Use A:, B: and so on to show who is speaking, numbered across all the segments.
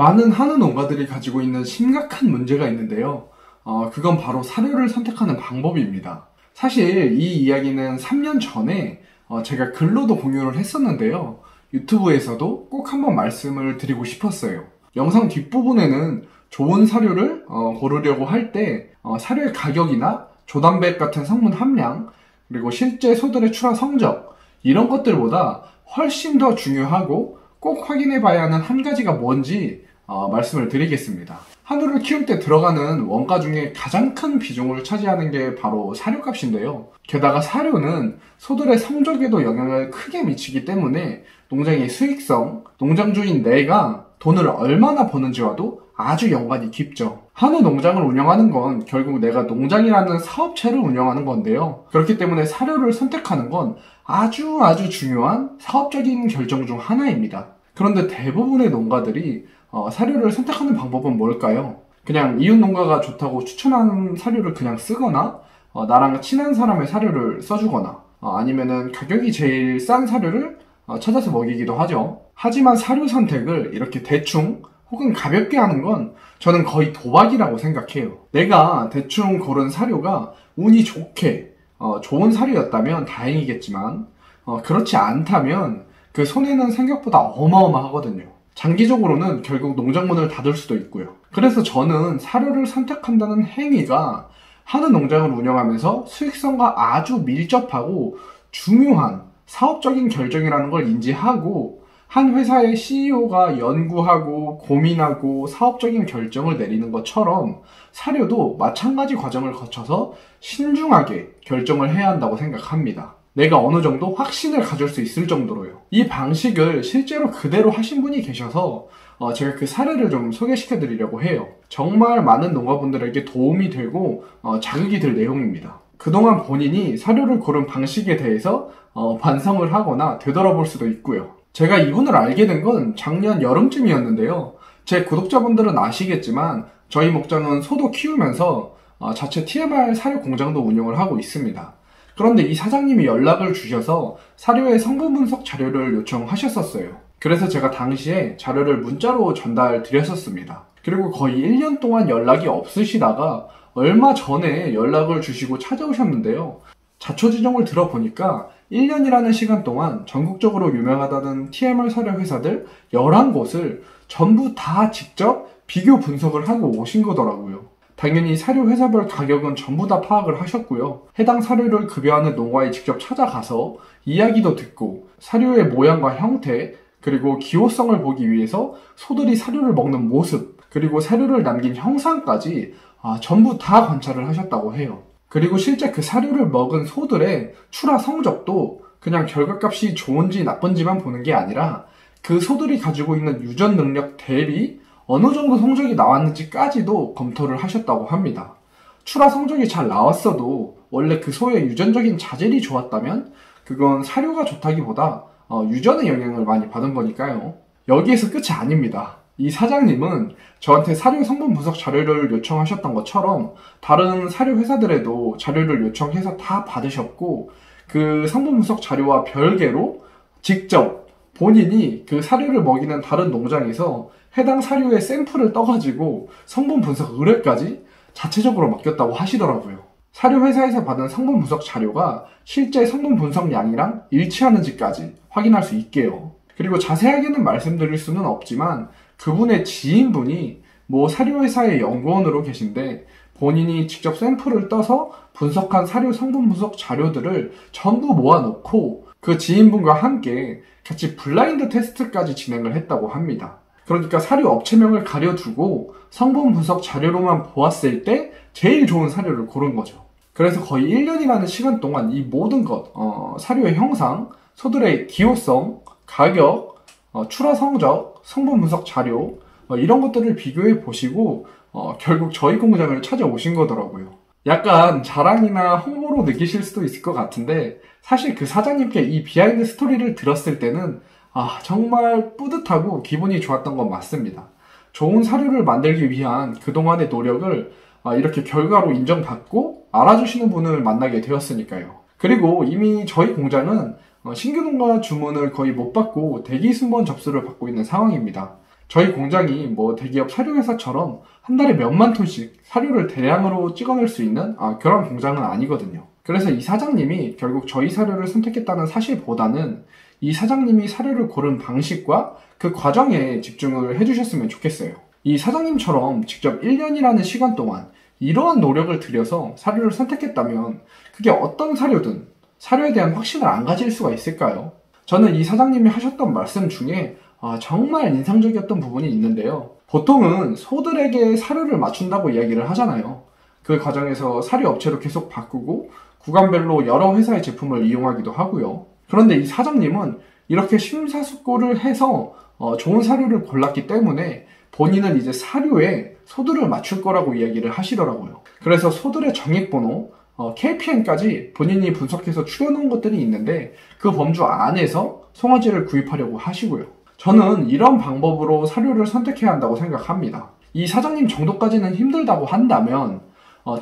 A: 많은 한우 농가들이 가지고 있는 심각한 문제가 있는데요. 그건 바로 사료를 선택하는 방법입니다. 사실 이 이야기는 3년 전에 제가 글로도 공유를 했었는데요. 유튜브에서도 꼭 한번 말씀을 드리고 싶었어요. 영상 뒷부분에는 좋은 사료를 고르려고 할 때 사료의 가격이나 조단백 같은 성분 함량, 그리고 실제 소들의 출하 성적, 이런 것들보다 훨씬 더 중요하고 꼭 확인해 봐야 하는 한 가지가 뭔지 말씀을 드리겠습니다. 한우를 키울 때 들어가는 원가 중에 가장 큰 비중을 차지하는 게 바로 사료값인데요. 게다가 사료는 소들의 성적에도 영향을 크게 미치기 때문에 농장의 수익성, 농장주인 내가 돈을 얼마나 버는지와도 아주 연관이 깊죠. 한우 농장을 운영하는 건 결국 내가 농장이라는 사업체를 운영하는 건데요. 그렇기 때문에 사료를 선택하는 건 아주 중요한 사업적인 결정 중 하나입니다. 그런데 대부분의 농가들이 사료를 선택하는 방법은 뭘까요? 그냥 이웃 농가가 좋다고 추천하는 사료를 그냥 쓰거나 나랑 친한 사람의 사료를 써주거나 아니면은 가격이 제일 싼 사료를 찾아서 먹이기도 하죠. 하지만 사료 선택을 이렇게 대충 혹은 가볍게 하는 건 저는 거의 도박이라고 생각해요. 내가 대충 고른 사료가 운이 좋게 좋은 사료였다면 다행이겠지만 그렇지 않다면 그 손해는 생각보다 어마어마하거든요. 장기적으로는 결국 농장문을 닫을 수도 있고요. 그래서 저는 사료를 선택한다는 행위가 한우 농장을 운영하면서 수익성과 아주 밀접하고 중요한 사업적인 결정이라는 걸 인지하고 한 회사의 CEO가 연구하고 고민하고 사업적인 결정을 내리는 것처럼 사료도 마찬가지 과정을 거쳐서 신중하게 결정을 해야 한다고 생각합니다. 내가 어느 정도 확신을 가질 수 있을 정도로요. 이 방식을 실제로 그대로 하신 분이 계셔서 제가 그 사례를 좀 소개시켜 드리려고 해요. 정말 많은 농가분들에게 도움이 되고 자극이 될 내용입니다. 그동안 본인이 사료를 고른 방식에 대해서 반성을 하거나 되돌아볼 수도 있고요. 제가 이분을 알게 된 건 작년 여름쯤이었는데요. 제 구독자분들은 아시겠지만 저희 목장은 소도 키우면서 자체 TMR 사료 공장도 운영을 하고 있습니다. 그런데 이 사장님이 연락을 주셔서 사료의 성분 분석 자료를 요청하셨었어요. 그래서 제가 당시에 자료를 문자로 전달 드렸었습니다. 그리고 거의 1년 동안 연락이 없으시다가 얼마 전에 연락을 주시고 찾아오셨는데요. 자초지종을 들어보니까 1년이라는 시간 동안 전국적으로 유명하다는 TMR 사료 회사들 11곳을 전부 다 직접 비교 분석을 하고 오신 거더라고요. 당연히 사료 회사별 가격은 전부 다 파악을 하셨고요. 해당 사료를 급여하는 농가에 직접 찾아가서 이야기도 듣고 사료의 모양과 형태, 그리고 기호성을 보기 위해서 소들이 사료를 먹는 모습, 그리고 사료를 남긴 형상까지 전부 다 관찰을 하셨다고 해요. 그리고 실제 그 사료를 먹은 소들의 출하 성적도 그냥 결과값이 좋은지 나쁜지만 보는 게 아니라 그 소들이 가지고 있는 유전 능력 대비 어느 정도 성적이 나왔는지까지도 검토를 하셨다고 합니다. 출하 성적이 잘 나왔어도 원래 그 소의 유전적인 자질이 좋았다면 그건 사료가 좋다기보다 유전의 영향을 많이 받은 거니까요. 여기에서 끝이 아닙니다. 이 사장님은 저한테 사료 성분 분석 자료를 요청하셨던 것처럼 다른 사료 회사들에도 자료를 요청해서 다 받으셨고 그 성분 분석 자료와 별개로 직접 본인이 그 사료를 먹이는 다른 농장에서 해당 사료의 샘플을 떠가지고 성분 분석 의뢰까지 자체적으로 맡겼다고 하시더라고요. 사료 회사에서 받은 성분 분석 자료가 실제 성분 분석량이랑 일치하는지까지 확인할 수 있게요. 그리고 자세하게는 말씀드릴 수는 없지만 그분의 지인분이 사료회사의 연구원으로 계신데 본인이 직접 샘플을 떠서 분석한 사료 성분 분석 자료들을 전부 모아놓고 그 지인분과 함께 같이 블라인드 테스트까지 진행을 했다고 합니다. 그러니까 사료 업체명을 가려두고 성분 분석 자료로만 보았을 때 제일 좋은 사료를 고른 거죠. 그래서 거의 1년이라는 시간 동안 이 모든 것, 사료의 형상, 소들의 기호성, 가격, 출하 성적, 성분 분석 자료 이런 것들을 비교해 보시고 결국 저희 공장을 찾아오신 거더라고요. 약간 자랑이나 홍보로 느끼실 수도 있을 것 같은데 사실 그 사장님께 이 비하인드 스토리를 들었을 때는 정말 뿌듯하고 기분이 좋았던 건 맞습니다. 좋은 사료를 만들기 위한 그동안의 노력을 이렇게 결과로 인정받고 알아주시는 분을 만나게 되었으니까요. 그리고 이미 저희 공장은 신규 농가 주문을 거의 못 받고 대기 순번 접수를 받고 있는 상황입니다. 저희 공장이 뭐 대기업 사료회사처럼 한 달에 몇만 톤씩 사료를 대량으로 찍어낼 수 있는 그런 공장은 아니거든요. 그래서 이 사장님이 결국 저희 사료를 선택했다는 사실보다는 이 사장님이 사료를 고른 방식과 그 과정에 집중을 해주셨으면 좋겠어요. 이 사장님처럼 직접 1년이라는 시간 동안 이러한 노력을 들여서 사료를 선택했다면 그게 어떤 사료든 사료에 대한 확신을 안 가질 수가 있을까요? 저는 이 사장님이 하셨던 말씀 중에 정말 인상적이었던 부분이 있는데요. 보통은 소들에게 사료를 맞춘다고 이야기를 하잖아요. 그 과정에서 사료 업체로 계속 바꾸고 구간별로 여러 회사의 제품을 이용하기도 하고요. 그런데 이 사장님은 이렇게 심사숙고를 해서 좋은 사료를 골랐기 때문에 본인은 이제 사료에 소들을 맞출 거라고 이야기를 하시더라고요. 그래서 소들의 정액번호, KPN까지 본인이 분석해서 추려놓은 것들이 있는데 그 범주 안에서 송아지를 구입하려고 하시고요. 저는 이런 방법으로 사료를 선택해야 한다고 생각합니다. 이 사장님 정도까지는 힘들다고 한다면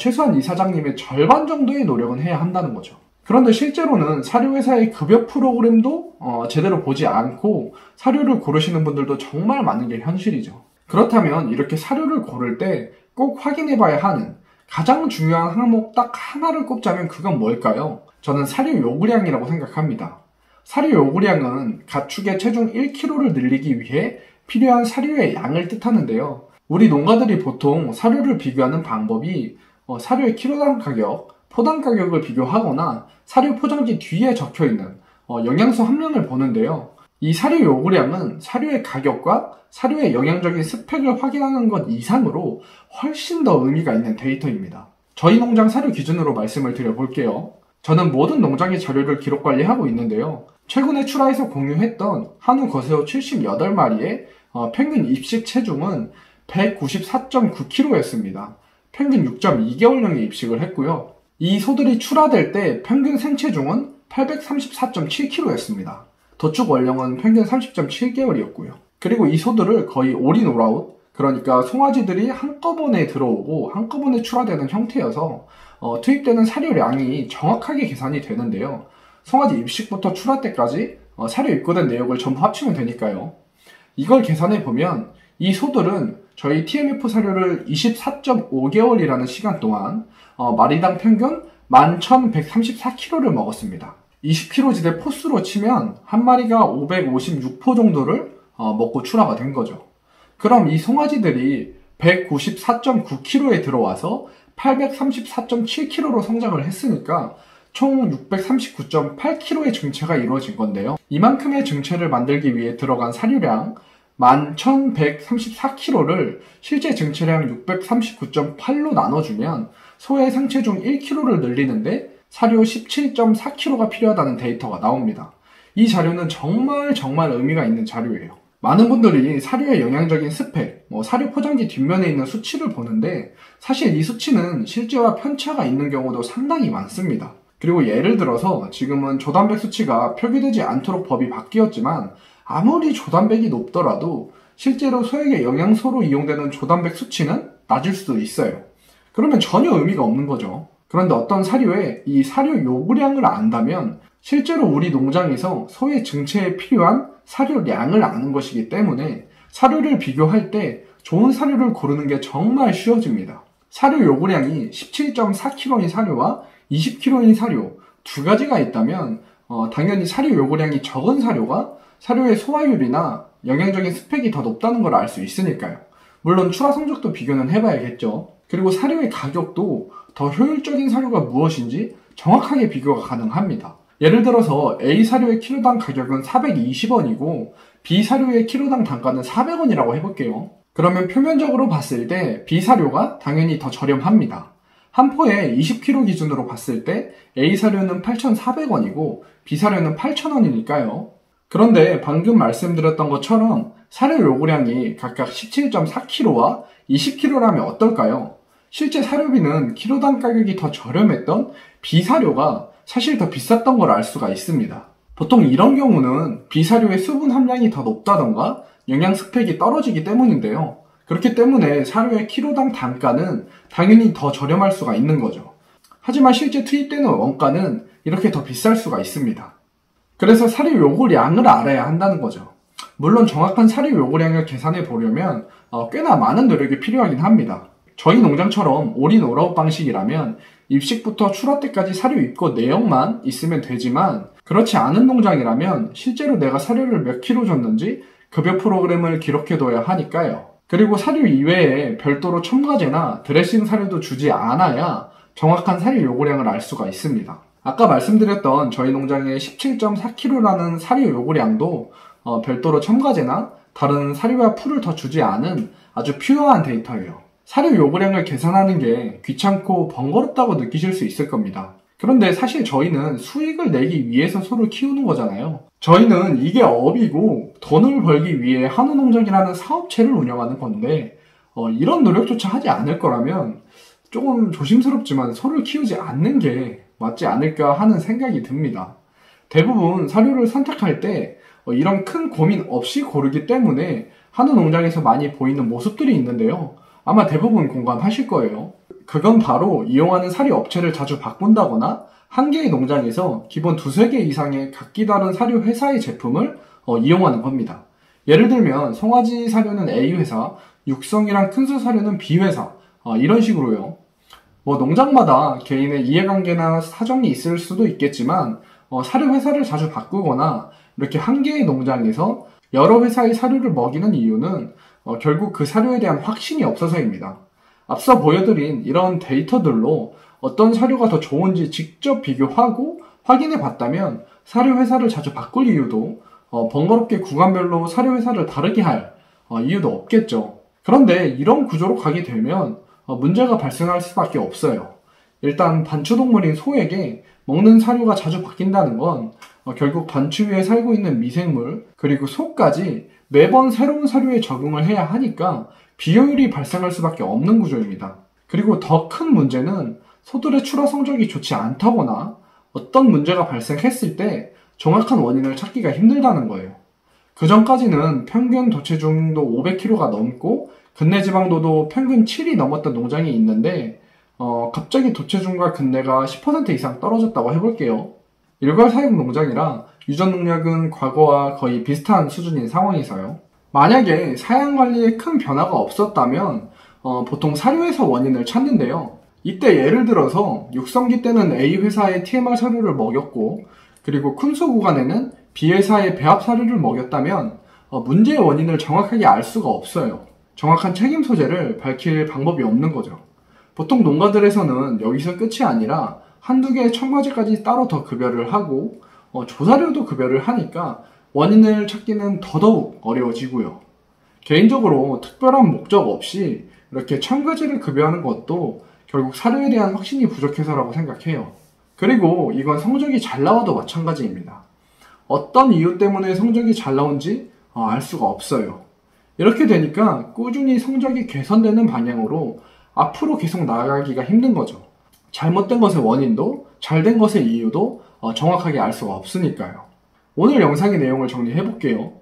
A: 최소한 이 사장님의 절반 정도의 노력은 해야 한다는 거죠. 그런데 실제로는 사료회사의 급여 프로그램도 제대로 보지 않고 사료를 고르시는 분들도 정말 많은 게 현실이죠. 그렇다면 이렇게 사료를 고를 때 꼭 확인해 봐야 하는 가장 중요한 항목 딱 하나를 꼽자면 그건 뭘까요? 저는 사료 요구량이라고 생각합니다. 사료 요구량은 가축의 체중 1kg를 늘리기 위해 필요한 사료의 양을 뜻하는데요. 우리 농가들이 보통 사료를 비교하는 방법이 사료의 키로당 가격, 포당 가격을 비교하거나 사료 포장지 뒤에 적혀있는 영양소 함량을 보는데요. 이 사료 요구량은 사료의 가격과 사료의 영양적인 스펙을 확인하는 것 이상으로 훨씬 더 의미가 있는 데이터입니다. 저희 농장 사료 기준으로 말씀을 드려볼게요. 저는 모든 농장의 자료를 기록 관리하고 있는데요. 최근에 출하해서 공유했던 한우 거세어 78마리의 평균 입식 체중은 194.9kg였습니다. 평균 6.2개월령에 입식을 했고요. 이 소들이 출하될 때 평균 생체중은 834.7kg였습니다. 도축 원령은 평균 30.7개월이었고요. 그리고 이 소들을 거의 올인 올아웃, 그러니까 송아지들이 한꺼번에 들어오고 한꺼번에 출하되는 형태여서 투입되는 사료량이 정확하게 계산이 되는데요. 송아지 입식부터 출하 때까지 사료 입고된 내역을 전부 합치면 되니까요. 이걸 계산해 보면 이 소들은 저희 TMF 사료를 24.5개월이라는 시간 동안 마리당 평균 11,134kg를 먹었습니다. 20kg지대 포수로 치면 한 마리가 556포 정도를 먹고 출하가 된 거죠. 그럼 이 송아지들이 194.9kg에 들어와서 834.7kg로 성장을 했으니까 총 639.8kg의 증체가 이루어진 건데요. 이만큼의 증체를 만들기 위해 들어간 사료량 11,134kg를 실제 증체량 639.8로 나눠주면 소의 생체중 1kg를 늘리는데 사료 17.4kg가 필요하다는 데이터가 나옵니다. 이 자료는 정말 의미가 있는 자료예요. 많은 분들이 사료의 영양적인 스펙, 사료 포장지 뒷면에 있는 수치를 보는데 사실 이 수치는 실제와 편차가 있는 경우도 상당히 많습니다. 그리고 예를 들어서 지금은 조단백 수치가 표기되지 않도록 법이 바뀌었지만 아무리 조단백이 높더라도 실제로 소에게 영양소로 이용되는 조단백 수치는 낮을 수도 있어요. 그러면 전혀 의미가 없는 거죠. 그런데 어떤 사료에 이 사료 요구량을 안다면 실제로 우리 농장에서 소의 증체에 필요한 사료량을 아는 것이기 때문에 사료를 비교할 때 좋은 사료를 고르는 게 정말 쉬워집니다. 사료 요구량이 17.4kg인 사료와 20kg인 사료 두 가지가 있다면 당연히 사료 요구량이 적은 사료가 사료의 소화율이나 영양적인 스펙이 더 높다는 걸 알 수 있으니까요. 물론 출하 성적도 비교는 해봐야겠죠. 그리고 사료의 가격도 더 효율적인 사료가 무엇인지 정확하게 비교가 가능합니다. 예를 들어서 A 사료의 키로당 가격은 420원이고 B 사료의 키로당 단가는 400원이라고 해볼게요. 그러면 표면적으로 봤을 때 B 사료가 당연히 더 저렴합니다. 한 포에 20kg 기준으로 봤을 때 A 사료는 8,400원이고 B 사료는 8,000원이니까요. 그런데 방금 말씀드렸던 것처럼 사료 요구량이 각각 17.4kg와 20kg라면 어떨까요? 실제 사료비는 키로당 가격이 더 저렴했던 B사료가 사실 더 비쌌던 걸 알 수가 있습니다. 보통 이런 경우는 B사료의 수분 함량이 더 높다던가 영양 스펙이 떨어지기 때문인데요. 그렇기 때문에 사료의 키로당 단가는 당연히 더 저렴할 수가 있는 거죠. 하지만 실제 투입되는 원가는 이렇게 더 비쌀 수가 있습니다. 그래서 사료 요구량을 알아야 한다는 거죠. 물론 정확한 사료 요구량을 계산해 보려면 꽤나 많은 노력이 필요하긴 합니다. 저희 농장처럼 올인 올아웃 방식이라면 입식부터 출하 때까지 사료 입고 내역만 있으면 되지만, 그렇지 않은 농장이라면 실제로 내가 사료를 몇 킬로 줬는지 급여 프로그램을 기록해둬야 하니까요. 그리고 사료 이외에 별도로 첨가제나 드레싱 사료도 주지 않아야 정확한 사료 요구량을 알 수가 있습니다. 아까 말씀드렸던 저희 농장의 17.4kg라는 사료 요구량도 별도로 첨가제나 다른 사료와 풀을 더 주지 않은 아주 퓨어한 데이터예요. 사료 요구량을 계산하는 게 귀찮고 번거롭다고 느끼실 수 있을 겁니다. 그런데 사실 저희는 수익을 내기 위해서 소를 키우는 거잖아요. 저희는 이게 업이고 돈을 벌기 위해 한우농장이라는 사업체를 운영하는 건데 이런 노력조차 하지 않을 거라면 조금 조심스럽지만 소를 키우지 않는 게 맞지 않을까 하는 생각이 듭니다. 대부분 사료를 선택할 때 이런 큰 고민 없이 고르기 때문에 한우농장에서 많이 보이는 모습들이 있는데요. 아마 대부분 공감하실 거예요. 그건 바로 이용하는 사료 업체를 자주 바꾼다거나 한 개의 농장에서 기본 두세 개 이상의 각기 다른 사료 회사의 제품을 이용하는 겁니다. 예를 들면 송아지 사료는 A회사, 육성이랑 큰소 사료는 B회사, 이런 식으로요. 농장마다 개인의 이해관계나 사정이 있을 수도 있겠지만 사료 회사를 자주 바꾸거나 이렇게 한 개의 농장에서 여러 회사의 사료를 먹이는 이유는 결국 그 사료에 대한 확신이 없어서입니다. 앞서 보여드린 이런 데이터들로 어떤 사료가 더 좋은지 직접 비교하고 확인해 봤다면 사료 회사를 자주 바꿀 이유도 번거롭게 구간별로 사료 회사를 다르게 할 이유도 없겠죠. 그런데 이런 구조로 가게 되면 문제가 발생할 수밖에 없어요. 일단 반추동물인 소에게 먹는 사료가 자주 바뀐다는 건 결국 반추 위에 살고 있는 미생물 그리고 소까지 매번 새로운 사료에 적응을 해야 하니까 비효율이 발생할 수밖에 없는 구조입니다. 그리고 더 큰 문제는 소들의 출하 성적이 좋지 않다거나 어떤 문제가 발생했을 때 정확한 원인을 찾기가 힘들다는 거예요. 그 전까지는 평균 도체중도 500kg가 넘고 근내지방도도 평균 7이 넘었던 농장이 있는데 갑자기 도체중과 근내가 10% 이상 떨어졌다고 해볼게요. 일괄 사육 농장이라 유전 농약은 과거와 거의 비슷한 수준인 상황에서요. 만약에 사양 관리에 큰 변화가 없었다면 보통 사료에서 원인을 찾는데요. 이때 예를 들어서 육성기 때는 A회사의 TMR 사료를 먹였고 그리고 큰소 구간에는 B회사의 배합 사료를 먹였다면 문제의 원인을 정확하게 알 수가 없어요. 정확한 책임 소재를 밝힐 방법이 없는 거죠. 보통 농가들에서는 여기서 끝이 아니라 한두 개의 첨가제까지 따로 더 급여를 하고 조사료도 급여를 하니까 원인을 찾기는 더더욱 어려워지고요. 개인적으로 특별한 목적 없이 이렇게 첨가제를 급여하는 것도 결국 사료에 대한 확신이 부족해서라고 생각해요. 그리고 이건 성적이 잘 나와도 마찬가지입니다. 어떤 이유 때문에 성적이 잘 나온지 알 수가 없어요. 이렇게 되니까 꾸준히 성적이 개선되는 방향으로 앞으로 계속 나아가기가 힘든 거죠. 잘못된 것의 원인도 잘된 것의 이유도 정확하게 알 수가 없으니까요. 오늘 영상의 내용을 정리해 볼게요.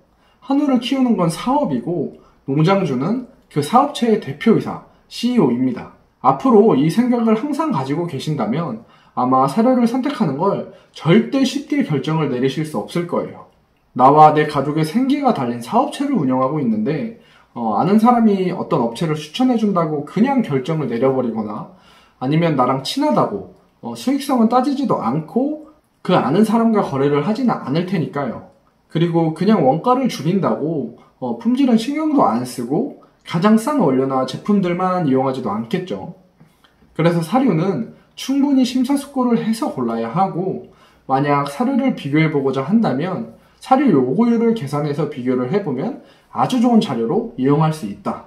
A: 한우를 키우는 건 사업이고 농장주는 그 사업체의 대표이사 CEO입니다. 앞으로 이 생각을 항상 가지고 계신다면 아마 사료를 선택하는 걸 절대 쉽게 결정을 내리실 수 없을 거예요. 나와 내 가족의 생계가 달린 사업체를 운영하고 있는데 아는 사람이 어떤 업체를 추천해준다고 그냥 결정을 내려버리거나 아니면 나랑 친하다고 수익성은 따지지도 않고 그 아는 사람과 거래를 하지는 않을 테니까요. 그리고 그냥 원가를 줄인다고 품질은 신경도 안 쓰고 가장 싼 원료나 제품들만 이용하지도 않겠죠. 그래서 사료는 충분히 심사숙고를 해서 골라야 하고 만약 사료를 비교해보고자 한다면 사료 요구율을 계산해서 비교를 해보면 아주 좋은 자료로 이용할 수 있다.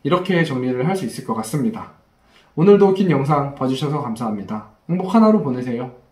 A: 이렇게 정리를 할 수 있을 것 같습니다. 오늘도 긴 영상 봐주셔서 감사합니다. 행복한 하루 보내세요.